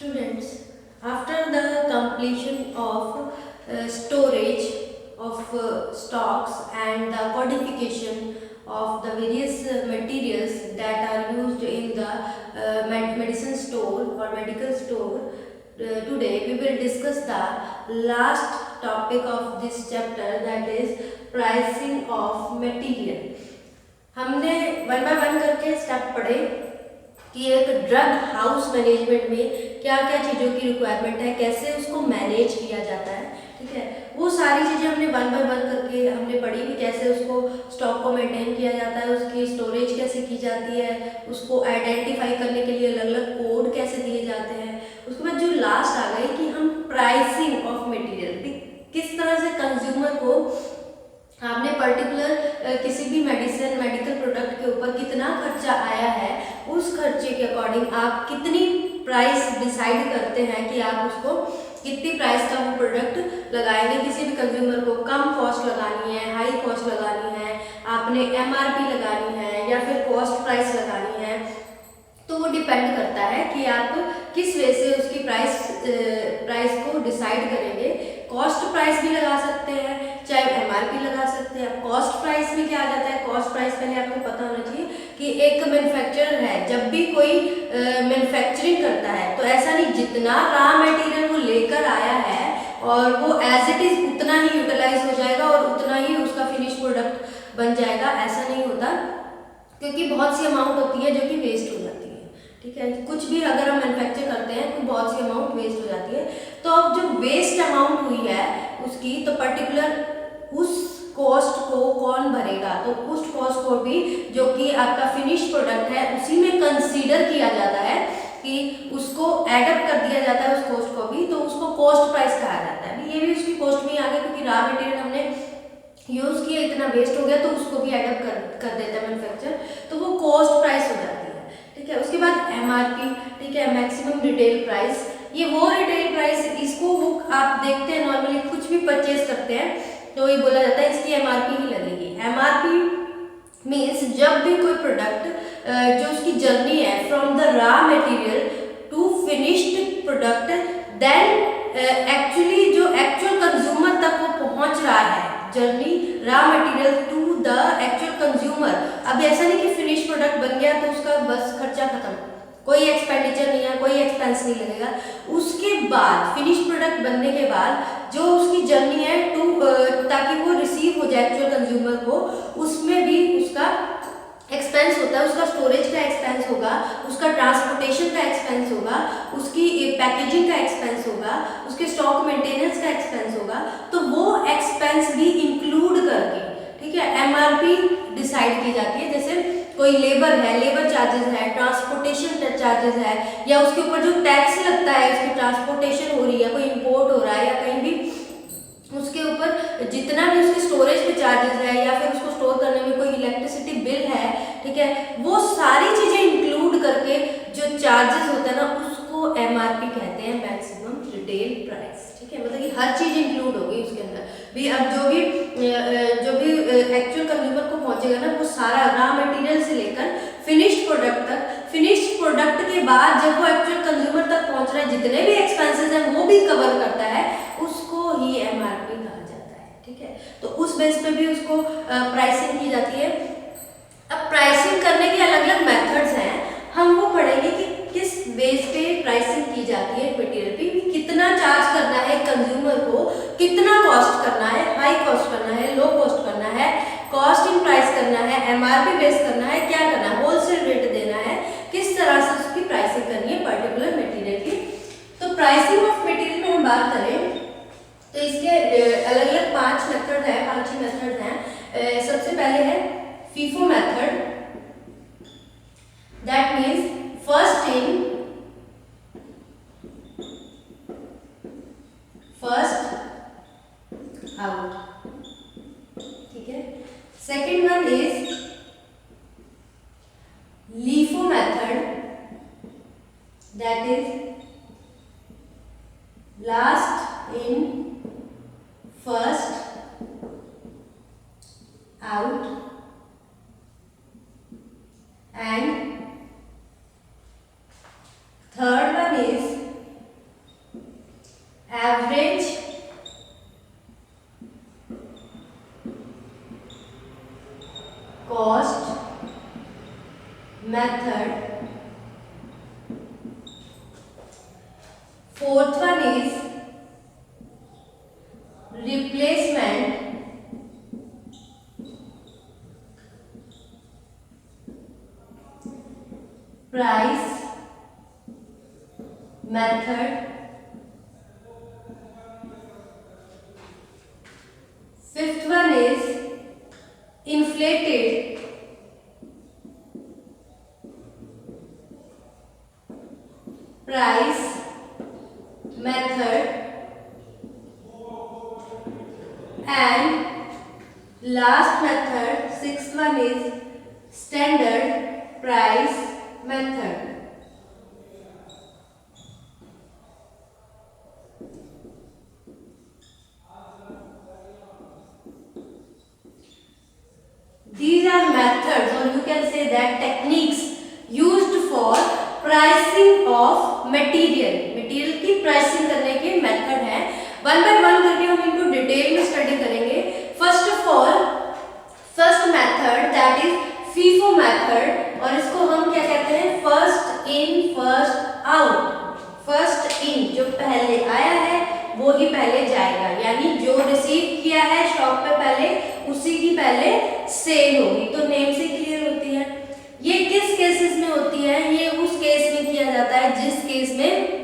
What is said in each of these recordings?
Students, after the completion of storage of stocks and the codification of the various materials that are used in the medicine store or medical store, today we will discuss the last topic of this chapter, that is pricing of material. हमने one by one करके step पढ़े कि एक drug house management में क्या क्या चीज़ों की रिक्वायरमेंट है, कैसे उसको मैनेज किया जाता है। ठीक है, वो सारी चीज़ें हमने वन बाय वन करके हमने पढ़ी कि कैसे उसको स्टॉक को मेंटेन किया जाता है, उसकी स्टोरेज कैसे की जाती है, उसको आइडेंटिफाई करने के लिए अलग अलग कोड कैसे दिए जाते हैं। उसके बाद जो लास्ट आ गई कि हम प्राइसिंग ऑफ मटेरियल, किस तरह से कंज्यूमर को आपने पर्टिकुलर किसी भी मेडिकल प्रोडक्ट के ऊपर कितना खर्चा आया है, उस खर्चे के अकॉर्डिंग आप कितनी प्राइस डिसाइड करते हैं कि आप उसको कितनी प्राइस का वो प्रोडक्ट लगाएंगे। किसी भी कंज्यूमर को कम कॉस्ट लगानी है, हाई कॉस्ट लगानी है, आपने एमआरपी लगानी है या फिर कॉस्ट प्राइस लगानी है, तो वो डिपेंड करता है कि आप किस वे से उसकी प्राइस को डिसाइड करेंगे। कॉस्ट प्राइस भी लगा सकते हैं, चाहे एमआरपी लगा सकते हैं। कॉस्ट प्राइस में क्या आ जाता है, कॉस्ट प्राइस पहले आपको पता होना चाहिए कि एक मैन्युफैक्चरर है, जब भी कोई मैन्युफैक्चरिंग करता है तो ऐसा नहीं जितना रॉ मटेरियल वो लेकर आया है और वो एज इट इज उतना ही यूटिलाइज हो जाएगा और उतना ही उसका फिनिश प्रोडक्ट बन जाएगा, ऐसा नहीं होता, क्योंकि बहुत सी अमाउंट होती है जो कि वेस्ट हो जाती है। ठीक है, कुछ भी अगर हम मैन्युफैक्चर करते हैं तो बहुत सी अमाउंट वेस्ट हो जाती है। तो अब जो वेस्ट अमाउंट हुई है उसकी, तो पर्टिकुलर उस कॉस्ट को कौन भरेगा, तो उस कॉस्ट को भी जो कि आपका फिनिश प्रोडक्ट है उसी में कंसीडर किया जाता है कि उसको एडअप कर दिया जाता है उस कॉस्ट को भी, तो उसको कॉस्ट प्राइस कहा जाता है। ये भी उसकी कॉस्ट में आ गया क्योंकि रॉ मटेरियल हमने यूज किया, इतना वेस्ट हो गया तो उसको भी एडअप कर देता है मैन्युफैक्चर, तो वो कॉस्ट प्राइस हो जाती है। ठीक है, उसके बाद एमआरपी, ठीक है, मैक्सिमम रिटेल प्राइस। ये वो रिटेल प्राइस, इसको वो आप देखते हैं नॉर्मली कुछ भी परचेज करते हैं तो ये बोला जाता है इसकी एमआरपी ही लगेगी। एमआरपी मीन्स जब भी कोई प्रोडक्ट जो उसकी जर्नी है from the raw material to finished product, then actually जो एक्चुअल कंज्यूमर तक वो पहुंच रहा है, journey raw material to the actual consumer. अब ऐसा नहीं कि फिनिश प्रोडक्ट बन गया तो उसका बस खर्चा खत्म, कोई एक्सपेंडिचर नहीं है, कोई एक्सपेंस नहीं लगेगा। उसके बाद फिनिश प्रोडक्ट बनने के बाद जो उसकी जर्नी है टू ताकि वो रिसीव हो जाए एक्चुअल कंज्यूमर को, उसमें भी उसका एक्सपेंस होता है, उसका स्टोरेज का एक्सपेंस होगा, उसका ट्रांसपोर्टेशन का एक्सपेंस होगा, उसकी पैकेजिंग का एक्सपेंस होगा, उसके स्टॉक मेंटेनेंस का एक्सपेंस होगा, तो वो एक्सपेंस भी इंक्लूड करके, ठीक है, एमआरपी डिसाइड की जाती है। जैसे कोई लेबर है, लेबर चार्जेस है, ट्रांसपोर्टेशन चार्जेस है, या उसके ऊपर जो टैक्स लगता है, उसकी ट्रांसपोर्टेशन हो रही है, कोई इंपोर्ट हो रहा है या कहीं भी उसके ऊपर जितना भी उसके स्टोरेज पे चार्जेस है या फिर उसको स्टोर करने में कोई इलेक्ट्रिसिटी बिल है, ठीक है, वो सारी चीजें इंक्लूड करके जो चार्जेस होते हैं ना उसको एमआरपी कहते हैं, मैक्सिमम रिटेल प्राइस। ठीक है, मतलब कि हर चीज इंक्लूड होगी उसके अंदर भी। अब जो भी एक्चुअल कंज्यूमर को पहुंचेगा ना, वो सारा रॉ मटेरियल से लेकर फिनिश्ड प्रोडक्ट तक, फिनिश्ड प्रोडक्ट के बाद जब वो एक्चुअल कंज्यूमर तक पहुंच रहा है, जितने भी एक्सपेंसेस हैं वो भी कवर करता है, उसको ही एमआरपी कहा जाता है। ठीक है, तो उस बेस पे भी उसको प्राइसिंग की जाती है। अब प्राइसिंग करने के अलग अलग मेथड्स हैं, हम वो पढ़ेंगे कि किस बेस पे प्राइसिंग की जाती है मटेरियल पे, कितना चार्ज करना है कंज्यूमर को, कितना कॉस्ट करना है, हाई कॉस्ट करना है, लो कॉस्ट करना है, कॉस्ट इन प्राइस करना है, एमआरपी बेस करना है, क्या करना है, होलसेल रेट देना है, किस तरह से उसकी प्राइसिंग करनी है पर्टिकुलर मटेरियल की। तो प्राइसिंग ऑफ मटेरियल में हम बात करें तो इसके अलग अलग 5 मेथड है, 5 मेथड हैं। सबसे पहले है FIFO method, that means first in first out. ठीक है, second one is LIFO method, that is last in first out, and third one is average cost method, fourth one is replacement price method, fifth one is inflated price method, and last method, sixth one is standard price method. These are methods, or you can say that techniques used for pricing of material की pricing करने के method है। One by one करके हम इनको detail में study करेंगे। First of all, first method that is FIFO method, और इसको हम क्या कहते हैं, first in first out. First in, जो पहले आया है वो ही पहले जाएगा, यानी जो रिसीव किया है शॉप पे पहले, उसी की पहले सेल होगी। तो नेम से क्लियर होती है। ये किस केसेस में होती है, ये उस केस में किया जाता है जिस केस में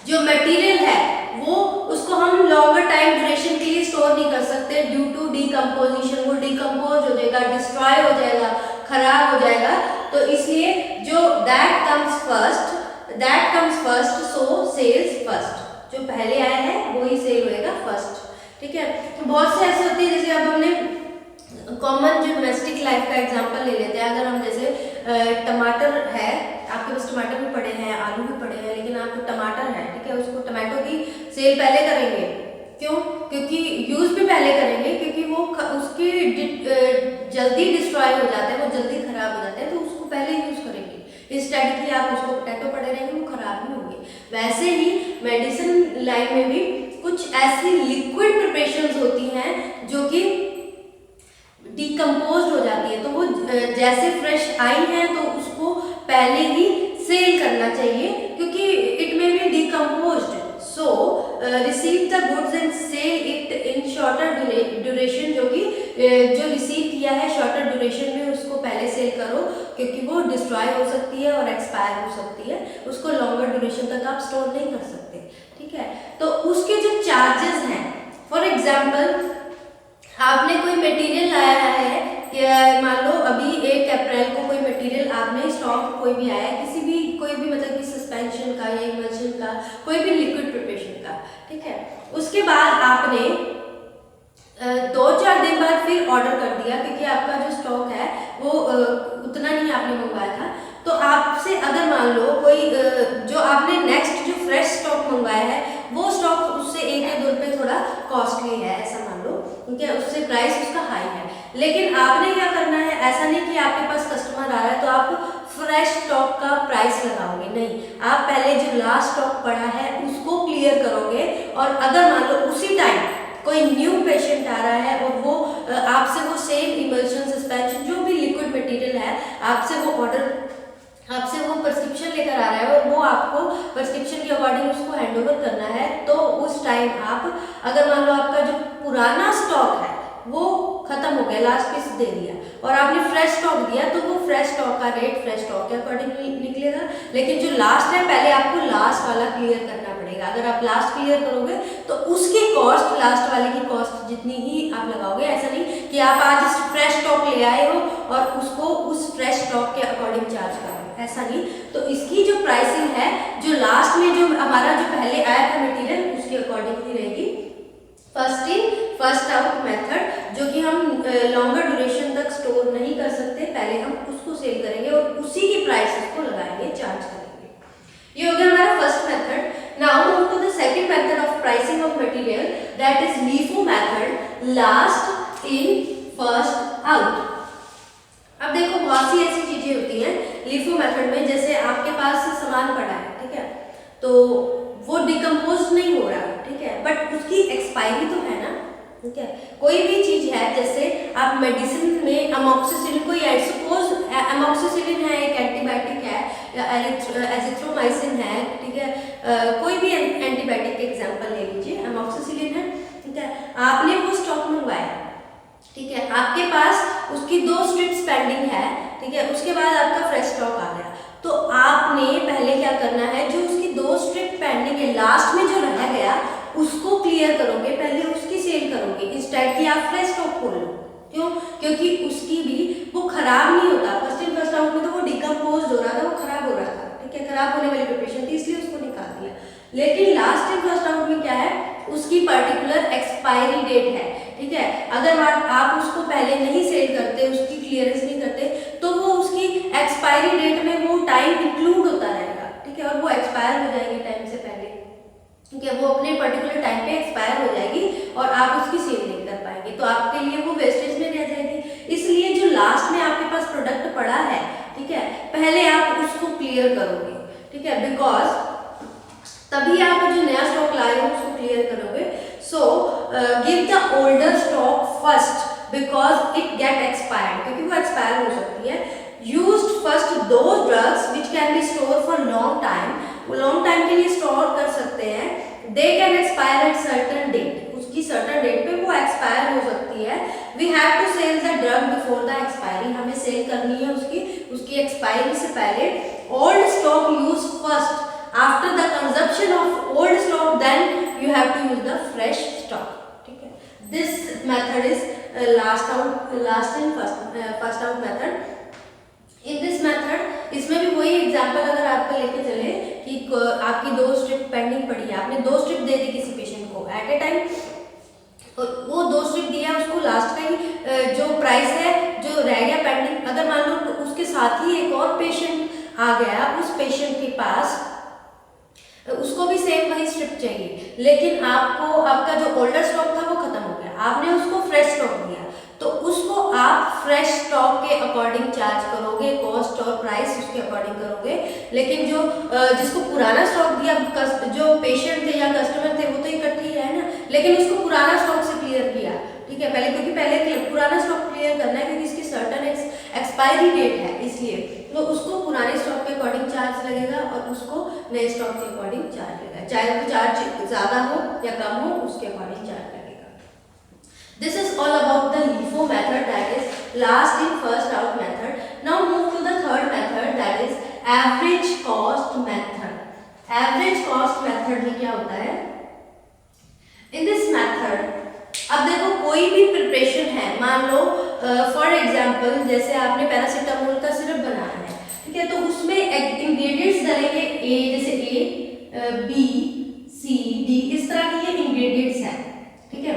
जो मटेरियल है वो उसको हम लॉन्गर टाइम ड्यूरेशन के लिए स्टोर नहीं कर सकते ड्यू टू डिकम्पोजिशन। वो डिकम्पोज हो जाएगा, डिस्ट्रॉय हो जाएगा, खराब हो जाएगा। तो इसलिए जो that comes first so sells first, जो पहले आया है वो ही सेल होएगा फर्स्ट। ठीक है। तो बहुत से ऐसे होते हैं, जैसे अब हमने कॉमन जो डोमेस्टिक लाइफ का एग्जांपल ले लेते हैं। अगर हम जैसे टमाटर है, आपके पास टमाटर भी पड़े हैं, आलू भी पड़े हैं, लेकिन आपको टमाटर है, ठीक है, उसको टमाटो की सेल पहले करेंगे। क्यों? क्योंकि यूज भी पहले करेंगे, क्योंकि वो उसकी जल्दी डिस्ट्रॉय हो जाते हैं, वो जल्दी खराब हो जाते हैं, तो उसको पहले यूज करेंगे। इंस्टेड कि आप उसको पोटैटो पड़े रहेंगे, वो खराब नहीं होंगे। वैसे ही मेडिसिन लाइन में भी कुछ ऐसी लिक्विड प्रिपरेशंस होती हैं जो कि डिकम्पोज हो जाती है, तो वो जैसे फ्रेश आई है तो उसको पहले ही सेल करना चाहिए, क्योंकि it may be decomposed. So receive the goods and sell it in shorter duration, जो कि जो रिसीव किया है शॉर्टर ड्यूरेशन में उसको पहले सेल करो, क्योंकि वो डिस्ट्रॉय हो सकती है और एक्सपायर हो सकती है, उसको लॉन्गर ड्यूरेशन तक आप स्टोर नहीं कर सकते। ठीक है। तो उसके जो चार्जेस हैं, फॉर एग्जाम्पल आपने कोई मटेरियल लाया है, मान लो अभी 1 अप्रैल को कोई मटेरियल आपने स्टॉक कोई भी आया, किसी भी कोई भी मतलब कि सस्पेंशन का या इमल्शन का, कोई भी लिक्विड प्रिपरेशन का। ठीक है। उसके बाद आपने 2-4 दिन बाद फिर ऑर्डर कर दिया, क्योंकि आपका जो स्टॉक है वो उतना नहीं आपने मंगवाया था। तो आपसे अगर मान लो कोई जो आपने नेक्स्ट जो फ्रेश स्टॉक मंगवाया है, वो स्टॉक उससे 1 या 2 रुपये थोड़ा कॉस्टली है, ऐसा मान लो, ठीक है, उससे प्राइस उसका हाई है। लेकिन आपने क्या करना है, ऐसा नहीं कि आपके पास कस्टमर आ रहा है तो आप फ्रेश स्टॉक का प्राइस लगाओगे, नहीं, आप पहले जो लास्ट स्टॉक पड़ा है उसको क्लियर करोगे। और अगर मान लो उसी टाइम कोई न्यू पेशेंट आ रहा है और वो आपसे वो सेम इमल्शन, सस्पेंशन, जो भी लिक्विड मटेरियल है, आपसे वो प्रिस्क्रिप्शन लेकर आ रहा है और वो आपको प्रिस्क्रिप्शन के अकॉर्डिंग उसको हैंडओवर करना है, तो उस टाइम आप, अगर मान लो आपका जो पुराना स्टॉक है वो खत्म हो गया, लास्ट पीस दे दिया, और आपने फ्रेश स्टॉक दिया, तो वो फ्रेश स्टॉक का रेट फ्रेश स्टॉक के अकॉर्डिंग निकलेगा। लेकिन जो लास्ट है, पहले आपको लास्ट वाला क्लियर करना पड़ेगा। अगर आप लास्ट क्लियर करोगे तो उसकी कॉस्ट, लास्ट वाले की कॉस्ट जितनी ही आप लगाओगे। ऐसा नहीं कि आप आज फ्रेश स्टॉक ले आए हो और उसको उस फ्रेश स्टॉक के अकॉर्डिंग चार्ज करो, ऐसा नहीं। तो इसकी जो प्राइसिंग है, जो लास्ट में जो हमारा जो पहले आया था मटेरियल, उसके अकॉर्डिंग ही रहेगी। First in first out method, जो कि हम लॉन्गर ड्यूरेशन तक स्टोर नहीं कर सकते, पहले हम उसको सेल करेंगे और उसी की प्राइस को लगाएंगे, चार्ज करेंगे। ये हो गया हमारा first method. Now move to the second method of pricing of material, that is LIFO method, last in first out. अब देखो बहुत सी ऐसी चीजें होती हैं LIFO मेथड में, जैसे आपके पास सामान पड़ा है, ठीक है, तो वो डिकम्पोज नहीं हो रहा, ठीक बट उसकी एक्सपायरी तो है ना, ठीक है। कोई भी चीज है, जैसे आप मेडिसिन में अमोक्सिसिलिन, कोई सपोज अमोक्सिसिलिन है, एक एंटीबायोटिक है, या एजिथ्रोमाइसिन है, ठीक है, कोई भी एंटीबायोटिक एग्जांपल ले लीजिए, अमोक्सिसिलिन है, ठीक है। आपने वो स्टॉक मंगवाया, ठीक है, आपके पास उसकी 2 स्ट्रिप्स पेंडिंग है, ठीक है, उसके बाद आपका फ्रेश स्टॉक आ गया, तो आपने पहले क्या करना है, जो उसकी 2 स्ट्रिप पेंडिंग है, लास्ट में जो रह गया उसको क्लियर करोगे, पहले उसकी सेल करोगे, इंस्टेड कि आप फ्रेश स्टॉक खोल लो। क्यों? क्योंकि उसकी भी वो खराब नहीं होता, फर्स्ट इन फर्स्ट आउट में तो वो डिकम्पोज हो रहा था, वो खराब हो रहा था, ठीक है, खराब होने वाली प्रिपरेशन थी, इसलिए उसको निकाल दिया। लेकिन लास्ट इन फर्स्ट आउट में क्या है, उसकी पर्टिकुलर एक्सपायरी डेट है, ठीक है। अगर आप उसको पहले नहीं सेल करते, उसकी क्लियरेंस नहीं करते, तो वो उसकी एक्सपायरी डेट में वो टाइम इंक्लूड होता रहेगा, ठीक है, और वो एक्सपायर हो जाएगी टाइम से पहले, ठीक है, वो अपने पर्टिकुलर टाइम पे एक्सपायर हो जाएगी और आप उसकी सेल नहीं कर पाएंगे, तो आपके लिए वो वेस्टेज में रह जाएगी। इसलिए जो लास्ट में आपके पास प्रोडक्ट पड़ा है, ठीक है, पहले आप उसको क्लियर करोगे, ठीक है, बिकॉज तभी आप जो नया स्टॉक लाए हो उसको क्लियर करोगे। So give the older stock first because it get expired, क्योंकि वो एक्सपायर हो सकती है। Used first those drugs which can be store for long time, वो लॉन्ग टाइम के लिए स्टोर कर सकते हैं। They can expire at certain date, उसकी सर्टन डेट पे वो एक्सपायर हो सकती है। We have to sell the drug before the expiry, हमें सेल करनी है उसकी एक्सपायरी से पहले। Old stock use first, after the consumption of old stock then you have to use the fresh stock, ठीक है। this method is last in first out method. in this method, इसमें भी वही एग्जांपल अगर आपको लेके चले कि आपकी 2 स्ट्रिप पेंडिंग पड़ी है, आपने 2 स्ट्रिप दे दी किसी पेशेंट को एट ए टाइम, वो 2 स्ट्रिप दिया, उसको लास्ट का ही जो प्राइस है जो रह गया पेंडिंग, अगर मान लो उसके साथ ही एक और पेशेंट आ गया, उस पेशेंट के पास उसको भी सेम वही स्ट्रिप चाहिए, लेकिन आपका जो ओल्डर स्टॉक था वो खत्म हो गया, आपने उसको फ्रेश स्टॉक दिया, तो उसको आप फ्रेश स्टॉक के अकॉर्डिंग चार्ज करोगे, कॉस्ट और प्राइस उसके अकॉर्डिंग करोगे। लेकिन जो जिसको पुराना स्टॉक दिया, जो पेशेंट थे या कस्टमर थे वो तो इकट्ठे ही है ना, लेकिन उसको पुराना स्टॉक से क्लियर किया, ठीक है, पहले, क्योंकि पहले पुराना स्टॉक क्लियर करना है, क्योंकि इसकी सर्टन एक्सपायरी डेट है, इसलिए तो उसको पुराने स्टॉक के अकॉर्डिंग चार्ज लगेगा और उसको नए स्टॉक के अकॉर्डिंग चार्ज लगेगा, चाहे वो चार्ज ज्यादा हो या कम हो, उसके अकॉर्डिंग चार्ज लगेगा। This is all about the LIFO method, that is last in first out method. Now move to the third method, that is average cost method. Average cost method में क्या होता है, इन दिस मेथड, अब देखो कोई भी preparation है, मान लो फॉर एग्जांपल जैसे आपने पैरासीटामोल का सिरप बनाना है, ठीक है, तो उसमें इंग्रेडिएंट्स डालेंगे जैसे A, B, C, D, इस तरह के ये इंग्रेडिएंट्स हैं, ठीक है।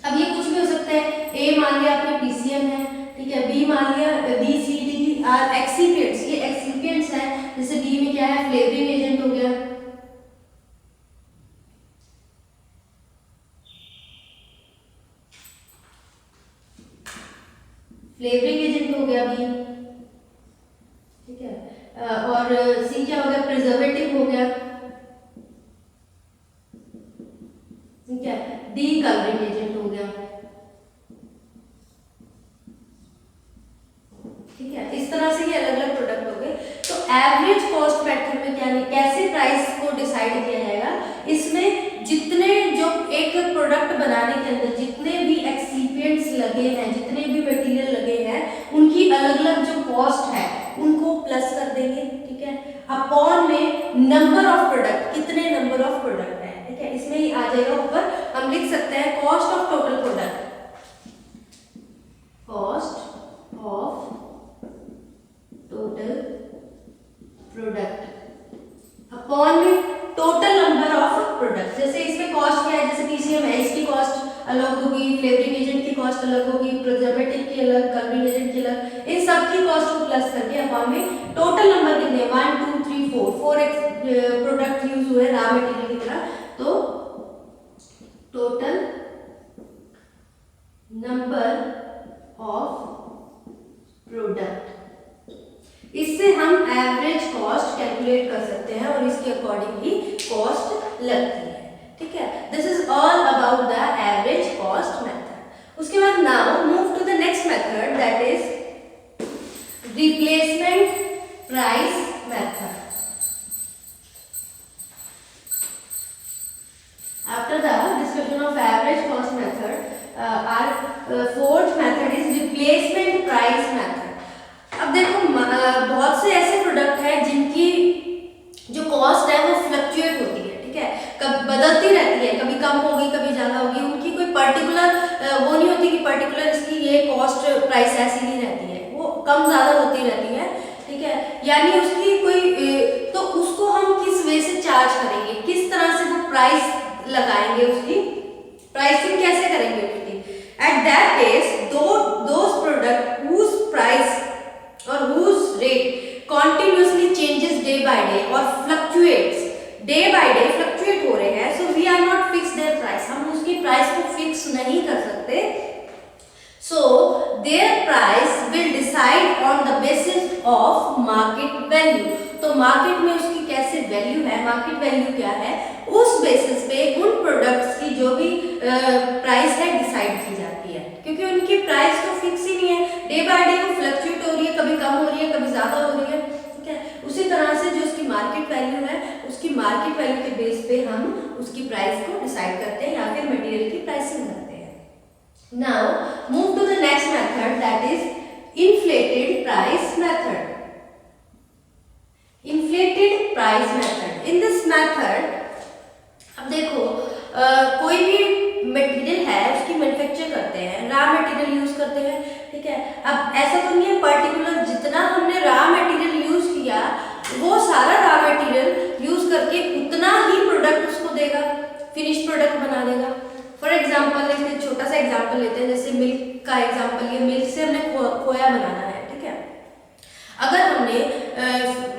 अब ये कुछ भी हो सकता है, A मान लिया आपने PCM है, ठीक है, B मान लिया B, C, D are excipients, ये एक्सिपिएंट्स हैं, जैसे B में क्या है, फ्लेवरिंग एजेंट हो गया, फ्लेवरिंग एजेंट हो गया B, ठीक है, और C क्या हो गया, प्रिजर्वेटिव हो गया, ठीक है, D कलरिंग एजेंट हो गया, ठीक है, इस तरह से ये अलग अलग प्रोडक्ट हो गए। तो एवरेज कॉस्ट मेथड में क्या, कैसे प्राइस को डिसाइड किया जाएगा, इसमें जितने जो एक प्रोडक्ट बनाने के अंदर जितने भी एक्सिपिएंट्स लगे हैं, जितने भी मटेरियल लगे हैं, उनकी अलग अलग जो कॉस्ट है उनको प्लस कर देंगे, ठीक है, अपॉन में नंबर ऑफ प्रोडक्ट, कितने नंबर ऑफ प्रोडक्ट है, ठीक है, इसमें ही आ जाएगा ऊपर, हम लिख सकते हैं cost of total product, cost of total product upon में टोटल नंबर ऑफ प्रोडक्ट। जैसे इसमें कॉस्ट क्या है, जैसे PCM है, इसकी कॉस्ट अलग होगी, फ्लेवरिंग एजेंट की कॉस्ट अलग होगी, प्रिजर्वेटिव की अलग, कलरिंग एजेंट की अलग, इन सब की कॉस्ट को प्लस करके अपॉन में टोटल नंबर कितने, 1 2 3 4 प्रोडक्ट यूज हुए रॉ मटेरियल की तरह, तो टोटल नंबर ऑफ प्रोडक्ट, इससे हम एवरेज कॉस्ट कैलकुलेट कर सकते हैं और इसके अकॉर्डिंग ही कॉस्ट लगती है। ठीक है, this is all about the average cost method. उसके बाद now move to the next method that is replacement price method. After the discussion of average cost method our fourth method is replacement price method। अब देखो बहुत से ऐसे product हैं जिनकी जो कॉस्ट है वो फ्लक्चुएट होती है, ठीक है, कब बदलती रहती है, कभी कम होगी कभी ज़्यादा होगी, उनकी कोई पर्टिकुलर वो नहीं होती कि पर्टिकुलर इसकी ये कॉस्ट प्राइस ऐसी ही रहती है, वो कम ज़्यादा होती रहती है, ठीक है। यानी उसकी कोई तो उसको हम किस वे से चार्ज करेंगे, किस तरह से वो प्राइस लगाएंगे, उसकी प्राइसिंग कैसे करेंगे उसकी। At that case, those product whose price or whose rate continuously changes day by day or fluctuates day by day, fluctuate हो रहे हैं, so we are not fix their price, हम उसकी प्राइस को फिक्स नहीं कर सकते। So their price will decide on the basis of market value। तो मार्केट में उसकी कैसे वैल्यू है, मार्केट वैल्यू क्या है, उस बेसिस पे उन प्रोडक्ट्स की जो भी प्राइस है डिसाइड की जाती है, क्योंकि उनकी प्राइस तो फिक्स ही नहीं है, डे बाय डे वो फ्लक्चुएट हो रही है, कभी कम हो रही है कभी ज़्यादा हो रही है, ठीक है। उसी तरह से जो उसकी मार्केट वैल्यू है, उसकी मार्केट वैल्यू के बेस पे हम उसकी प्राइस को डिसाइड करते हैं या फिर मटेरियल की प्राइसिंग करते हैं। Now move to the next method that is inflated price method. Inflated price method। In this method, अब देखो कोई भी मटेरियल है उसकी मैन्युफैक्चर करते हैं, रॉ मटेरियल यूज करते हैं, ठीक है। अब ऐसा तो नहीं है पर्टिकुलर जितना हमने रॉ मटेरियल यूज किया वो सारा रॉ मटेरियल यूज करके उतना ही प्रोडक्ट उसको देगा, फिनिश प्रोडक्ट बना देगा। फॉर एग्जाम्पल एक छोटा सा एग्जाम्पल लेते हैं, जैसे मिल्क का एग्जाम्पल, ये मिल्क से हमने खोया बनाना है, ठीक है। अगर हमने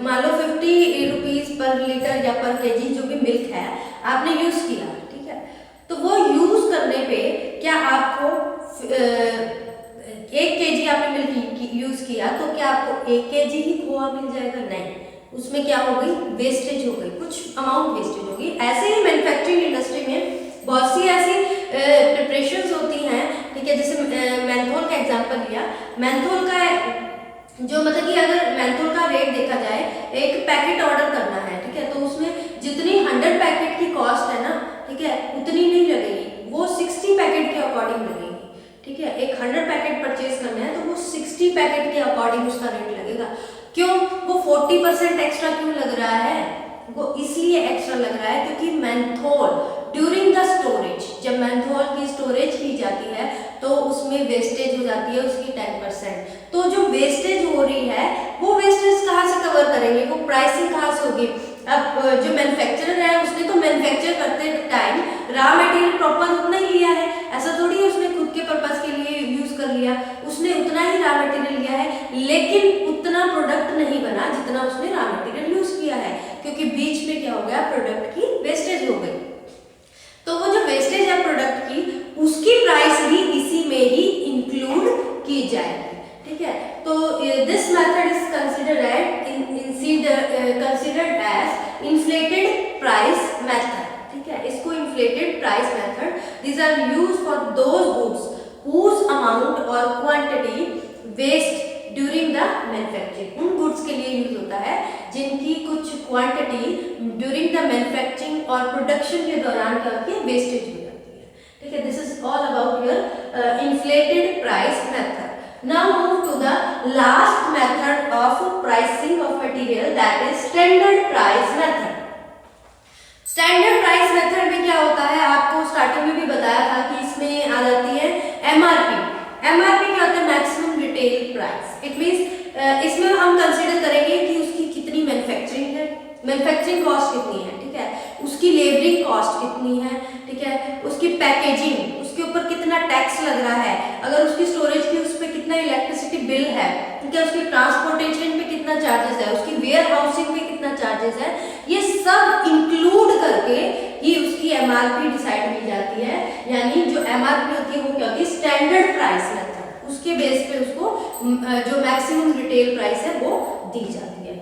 मान लो 50 रुपीज़ पर लीटर या पर केजी जो भी मिल्क है आपने यूज़ किया, ठीक है, तो वो यूज़ करने पे क्या आपको 1 केजी आपने मिल्क यूज़ किया तो क्या आपको 1 केजी ही खोआ मिल जाएगा? नहीं, उसमें क्या हो गई, वेस्टेज हो गई, कुछ अमाउंट वेस्टेज होगी। ऐसे ही मैन्युफैक्चरिंग इंडस्ट्री में बहुत सी ऐसी प्रिपरेशंस होती हैं, ठीक है, जैसे मेंथोल का एग्जांपल लिया, मेंथोल का जो मतलब कि अगर मेंथोल का रेट देखा जाए, एक पैकेट ऑर्डर करना है, ठीक है, तो उसमें जितनी 100 पैकेट की कॉस्ट है ना, ठीक है, उतनी नहीं लगेगी, वो 60 पैकेट के अकॉर्डिंग लगेगी, ठीक है। एक 100 पैकेट परचेज करना है तो वो 60 पैकेट के अकॉर्डिंग उसका रेट लगेगा। क्यों? वो 40% एक्स्ट्रा क्यों लग रहा है? वो इसलिए एक्स्ट्रा लग रहा है क्योंकि मेंथोल ड्यूरिंग द स्टोरेज, जब मेंथोल की स्टोरेज की जाती है तो उसमें वेस्टेज हो जाती है उसकी 10%। तो जो वेस्टेज हो रही है वो वेस्टेज कहाँ से कवर करेंगे, वो प्राइसिंग कहाँ से होगी? अब जो मैन्युफैक्चरर है उसने तो मैन्युफैक्चर करते टाइम रॉ मटेरियल प्रॉपर उतना ही लिया है, ऐसा थोड़ी है उसने खुद के पर्पस के लिए यूज कर लिया, उसने उतना ही रॉ मटेरियल लिया है, लेकिन उतना प्रोडक्ट नहीं बना जितना उसने रॉ मटेरियल यूज किया है, क्योंकि बीच में क्या हो गया, प्रोडक्ट की वेस्टेज हो गई। तो वो जो वेस्टेज है प्रोडक्ट की, उसकी प्राइस भी इसी में ही इंक्लूड की जाएगी, ठीक है। तो this method is considered as inflated price method, ठीक है, इसको inflated price method, these are use for those goods whose amount और quantity waste during the manufacturing. उन गुड्स के लिए यूज होता है जिनकी कुछ क्वांटिटी ड्यूरिंग द मैन्युफैक्चरिंग और प्रोडक्शन के दौरान क्या होती है, वेस्टेज हो जाती है, ठीक है। This is all about your inflated price method. Now move to the last method of pricing of material, that is standard price method। Standard price method में क्या होता है, आपको स्टार्टिंग में भी बताया था कि इसमें आ जाती है एमआरपी। एमआरपी क्या होता है, maximum retail price. It means इसमें हम कंसीडर करेंगे कि उसकी कितनी मैन्युफैक्चरिंग है, मैन्युफैक्चरिंग कॉस्ट कितनी है, ठीक है, उसकी लेबरिंग कॉस्ट कितनी है, ठीक है, उसकी पैकेजिंग, उसके ऊपर कितना टैक्स लग रहा है, अगर उसकी स्टोरेज की उस पर कितना इलेक्ट्रिसिटी बिल है, ठीक है, उसकी ट्रांसपोर्टेशन पे कितना चार्जेस है, उसकी वेयर हाउसिंग पे कितना चार्जेस है, ये सब इंक्लूड करके ही उसकी एमआरपी डिसाइड की जाती है। यानी जो एमआरपी होती है वो क्या होती है, स्टैंडर्ड प्राइस मेथड, उसके बेस पे उसको जो मैक्सिमम रिटेल प्राइस है वो दी जाती है।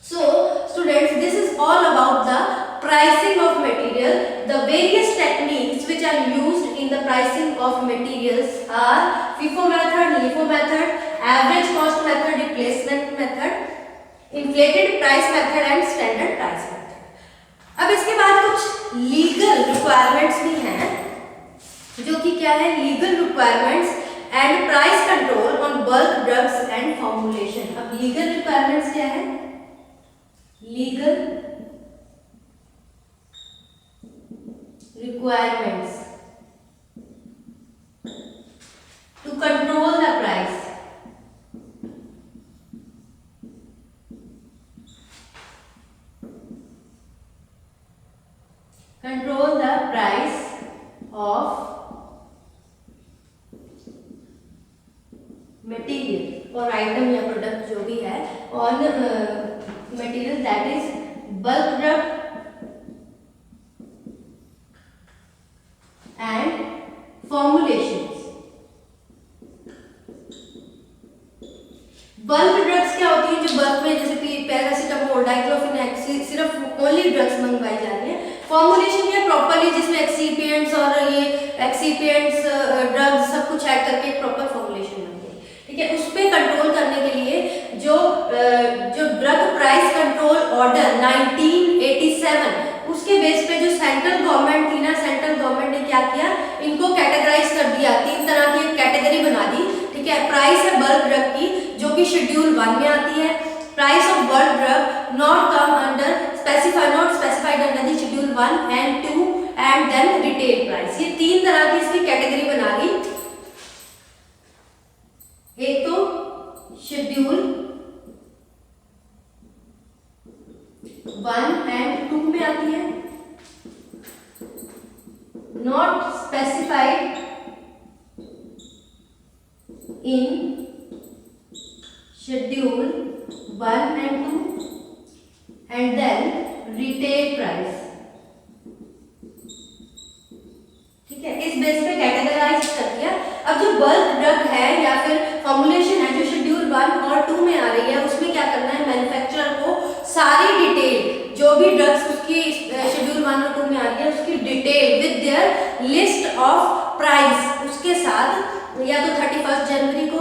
So students, this is all about the pricing of material, the various are used in the pricing of materials are FIFO method, LIFO method, average cost method, replacement method, inflated price method and standard price method. अब इसके बाद कुछ legal requirements भी हैं, जो कि क्या है, legal requirements and price control on bulk drugs and formulation. अब लीगल रिक्वायरमेंट्स क्या है? Legal requirements to control the price, control the price of material और item या product जो भी है on material that is bulk drug and formulations. Bulk drugs क्या होती है? जो बल्क में, जैसे पैरासिटामोल, डाइक्लोफिनेक, सिर्फ ओनली ड्रग्स मंगवाई जा रही है। फॉर्मुलेशन क्या? प्रॉपर्ली जिसमें एक्सीपिएंट्स और ये एक्सीपिएंट्स ड्रग्स सब कुछ ऐड करके एक प्रॉपर फॉर्मुलेशन बनती है, ठीक है। उस पर कंट्रोल करने के लिए जो ड्रग प्राइस कंट्रोल ऑर्डर 1987 उसके बेस पे जो सेंट्रल गवर्नमेंट थी ना, सेंट्रल गवर्नमेंट ने क्या किया, इनको कैटेगराइज कर दिया, 3 तरह की कैटेगरी बना दी, ठीक है। प्राइस है बल्क ड्रग की, जो कि शेड्यूल 1 में आती है। Price of bulk drug not come under not specified under the schedule 1 and 2 and then retail price. ये 3 तरह की इसकी कैटेगरी बना दी। एक तो शेड्यूल 1 एंड 2 में आती है, not specified in schedule 1 and 2 and then retail price, ठीक है। इस बेस पे कैटेगराइज कर दिया। अब जो बल्क ड्रग है या फिर फॉर्मुलेशन है जो शेड्यूल 1 और 2 में आ रही है, उसमें क्या करना है, मैन्युफैक्चरर को सारी डिटेल, जो भी ड्रग्स उसकी शेड्यूल 1 और 2 में आ रही है, उसकी detail with their list of price उसके साथ या तो 31 जनवरी को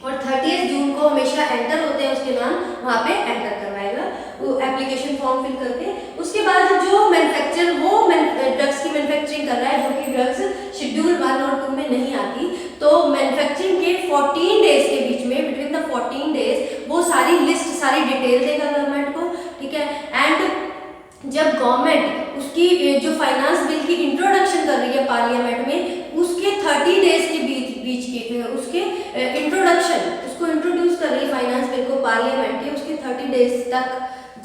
और 30 जून को हमेशा एंटर होते हैं उसके नाम, वहाँ पे एंटर करवाएगा वो एप्लीकेशन फॉर्म फिल करके। उसके बाद जो मैन्युफैक्चरर वो ड्रग्स की मैन्युफैक्चरिंग कर रहा है, जो कि ड्रग्स शेड्यूल 1 और 2 में नहीं आती, तो मैन्युफैक्चरिंग के 14 डेज के बीच में, बिटवीन द 14 डेज वो सारी लिस्ट, सारी डिटेल देगा गवर्नमेंट को, ठीक है। एंड जब गवर्नमेंट उसकी जो फाइनेंस बिल की इंट्रोडक्शन कर रही है पार्लियामेंट में, उसके 30 डेज के बीच की उसके इंट्रोडक्शन, उसको इंट्रोड्यूस कर रही है फाइनेंस बिल को पार्लियामेंट के, उसके 30 डेज तक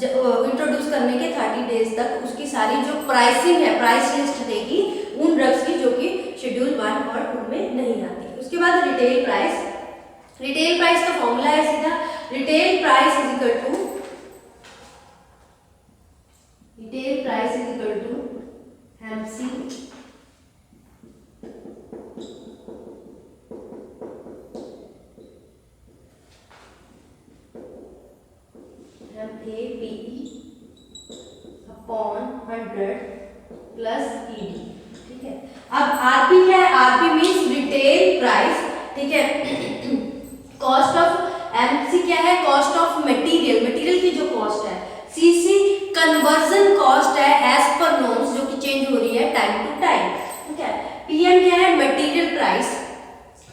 इंट्रोड्यूस करने के 30 डेज तक उसकी सारी जो प्राइसिंग है, प्राइस लिस्ट देगी उन ड्रग्स की जो कि शेड्यूल 1 और 2 में नहीं आती। उसके बाद रिटेल प्राइस। रिटेल प्राइस का फॉर्मूला है सीधा, retail price is equal to MC MAPE upon 100 plus ED, ठीक है। अब RP क्या है? RP मीन्स रिटेल प्राइस, ठीक है। कॉस्ट ऑफ MC क्या है? कॉस्ट ऑफ मटेरियल, मटेरियल की जो कॉस्ट है। CC कन्वर्जन कॉस्ट है एज पर नॉर्म्स, जो कि चेंज हो रही है टाइम टू टाइम, ठीक है। PM क्या है? Material price,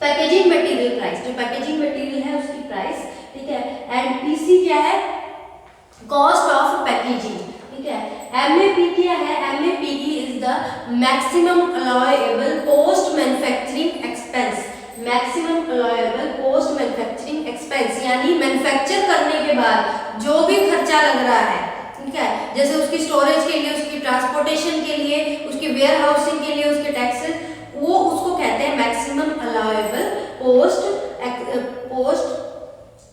packaging material price, जो पैकेजिंग मटेरियल है उसकी प्राइस, ठीक है। एंड PC क्या है? कॉस्ट ऑफ पैकेजिंग, ठीक है। MAP क्या है? MAPE is the maximum allowable post manufacturing expense, maximum allowable post manufacturing expense, यानी मैन्युफैक्चर करने के बाद जो भी खर्चा लग रहा है, ठीक है, जैसे उसकी स्टोरेज के लिए, उसकी ट्रांसपोर्टेशन के लिए, उसकी वेयर हाउसिंग के लिए, उसके टैक्सेस, वो उसको कहते हैं maximum allowable post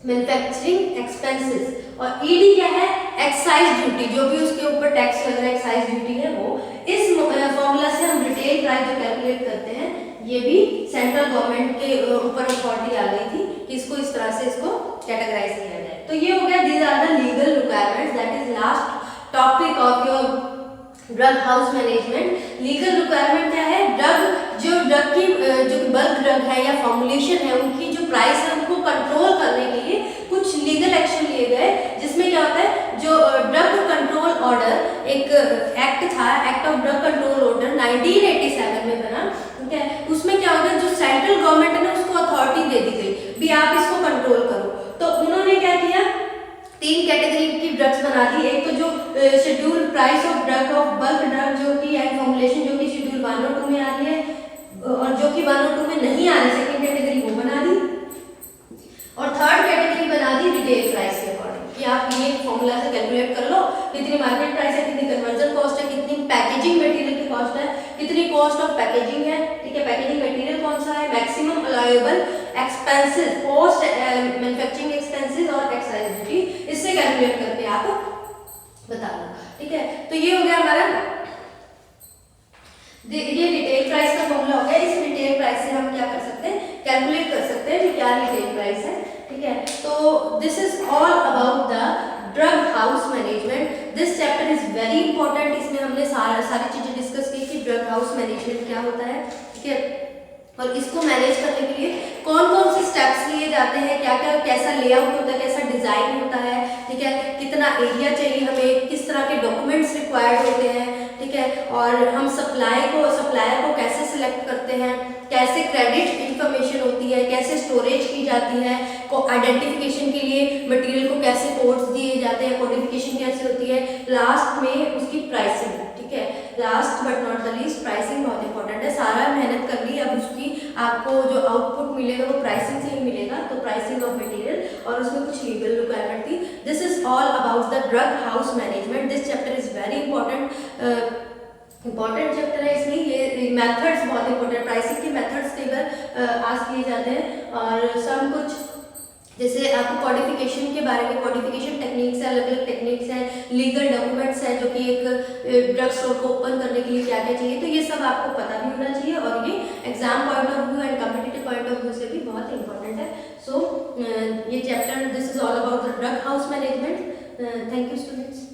manufacturing expenses. और ईडी क्या है? एक्साइज ड्यूटी, जो भी उसके ऊपर टैक्स लग रहा है, एक्साइज ड्यूटी है वो। इस फॉर्मूला से हम रिटेल प्राइस जो कैलकुलेट करते हैं, ये भी सेंट्रल गवर्नमेंट के ऊपर अथॉरिटी आ गई थी कि इसको इस तरह से इसको कैटेगराइज किया जाए। तो ये हो गया, these are the legal requirements, that is last topic of your drug house management legal requirement क्या है, ड्रग की जो बल्क ड्रग है या फॉर्मुलेशन है उनकी जो प्राइस है उनको कंट्रोल करने के लिए कुछ लीगल एक्शन लिए गए, जिसमें क्या होता है जो ड्रग कंट्रोल ऑर्डर एक एक्ट था, act of drug control order 1987 में बना, ठीक है। उसमें क्या होगा, जो सेंट्रल गवर्नमेंट ने उसको अथॉरिटी दे दी गई भी आप इसको कंट्रोल करो। तो उन्होंने क्या किया, 3 कैटेगरी की ड्रग्स बना दी। एक तो जो schedule price of drug of bulk drug जो कि एंड फॉर्मुलेशन जो कि शेड्यूल 1 और 2 में आ रही है, और जो कि 1 और 2 में नहीं आ रही सेकंड कैटेगरी वो बना दी, और थर्ड कैटेगरी बना दी रिटेल प्राइस के अकॉर्डिंग कि आप ये फॉर्मूला से कैलकुलेट कर लो कितनी मार्केट प्राइस है, कितनी कन्वर्जन कॉस्ट है, कितनी पैकेजिंग मटेरियल की कॉस्ट है, कितनी कॉस्ट ऑफ पैकेजिंग है, ठीक है। पैकेजिंग मटेरियल कौन सा है, maximum allowable expenses, post manufacturing expenses और एक्साइज ड्यूटी, इससे कैलकुलेट करके आप बता दो, ठीक है। तो ये हो गया हमारा, ये रिटेल प्राइस का फॉर्मूला हो गया। इस रिटेल प्राइस से हम क्या कर सकते हैं, कैलकुलेट कर सकते हैं कि क्या रिटेल प्राइस है, ठीक है। तो this is all about the drug house management. This chapter is very important. इसमें हमने सारी चीजें डिस्कस की कि ड्रग हाउस मैनेजमेंट क्या होता है, ठीक है, और इसको मैनेज करने के लिए कौन कौन से स्टेप्स लिए जाते हैं, क्या क्या कैसा लेआउट होता है, कैसा डिजाइन होता है, ठीक है, कितना एरिया चाहिए हमें, किस तरह के डॉक्यूमेंट्स रिक्वायर्ड होते हैं, ठीक है, और हम सप्लायर को कैसे सिलेक्ट करते हैं, कैसे क्रेडिट इंफॉर्मेशन होती है, कैसे स्टोरेज की जाती है, को आइडेंटिफिकेशन के लिए मटेरियल को कैसे कोड्स दिए जाते हैं, कोडिफिकेशन कैसे होती है, लास्ट में उसकी प्राइसिंग, ठीक है। Last but not the least pricing बहुत इंपॉर्टेंट है। सारा मेहनत कर ली, अब उसकी आपको जो आउटपुट मिलेगा वो प्राइसिंग से ही मिलेगा, तो प्राइसिंग ऑफ मटेरियल, और उसमें कुछ लीगल रिक्वायरमेंट थी। This is all about the drug house management. This chapter is very important chapter है। इसमें ये मेथड्स बहुत इंपॉर्टेंट, प्राइसिंग के मेथड्स कई बार आस्क किए जाते हैं, और सब कुछ जैसे आपको कोडिफिकेशन के बारे में, कोडिफिकेशन टेक्निक्स है, अलग अलग टेक्निक्स हैं, लीगल डॉक्यूमेंट्स हैं जो कि एक ड्रग स्टोर को ओपन करने के लिए क्या क्या चाहिए, तो ये सब आपको पता भी होना चाहिए, और ये exam point of view and competitive point of view से भी बहुत इंपॉर्टेंट है। सो ये chapter, this is all about the drug house management. Thank you students.